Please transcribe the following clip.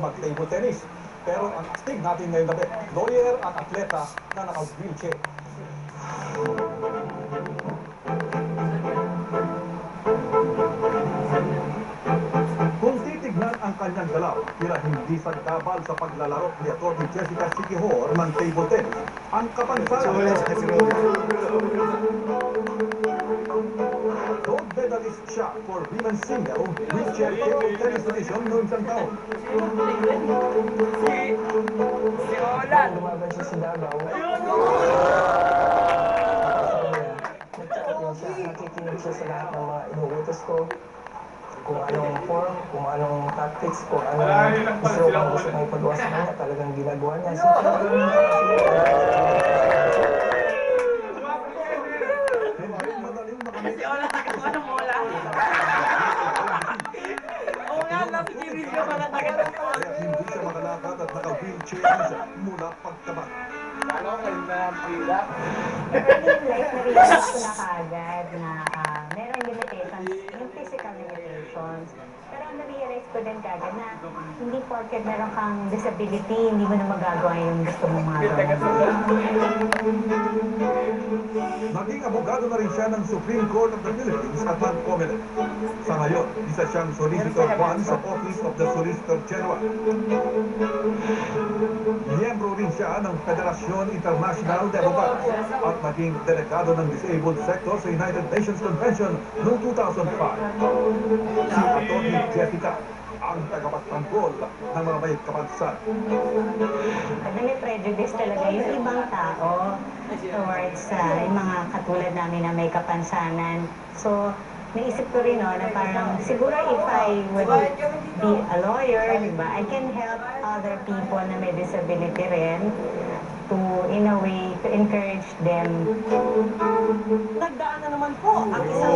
mag-table tennis. Pero ang astig natin ngayon gabi, lawyer at atleta na naka-wheelchair. Kung titignan ang kanyang galaw, tila hindi sagabal sa paglalaro ni Atty. Jessica Siquijor ng table tennis. Ang kapansanan gold medalist siya for women's single wheelchair table tennis division noong isang taon. Si Olan! Lumaban siya sa Davao. Nakikinig siya sa lahat ng mga inuutos ko. Kung anong form, kung anong tactics, kung anong gusto may pagawa sa kanya, talagang ginagawa niya. So, Si Olan, anong Ola? Oo nga, napikinig ka pala tagal. Kaya hindi siya makalakad at naka-wheelchair siya mula pagkabata. Ano, kayo na ang pila? Early in life, na-realize ko na kaagad na merong limitations, yung physical limitations. Pero na-realize ko din kaagad na hindi porket meron kang disability, hindi mo na magagawa yung gusto mong magawa. Naging abogado na rin siya ng Supreme Court of the Philippines at non-comelec. Sa ngayon, isa siyang Solicitor 1 sa Office of the Solicitor General. Miyembro rin siya ng Federasyon International de Abogados at naging delegado ng disabled sector sa United Nations Convention noong 2005. Si Atty. Jessica ang tagapagtanggol ng mga may kapansanan. Pag may prejudice talaga yung ibang tao towards yung mga katulad namin na may kapansanan. So, naisip ko rin na parang siguro if I would be a lawyer, diba, I can help other people na may disability rin to, in a way, to encourage them. Nagdaan na naman po ang isang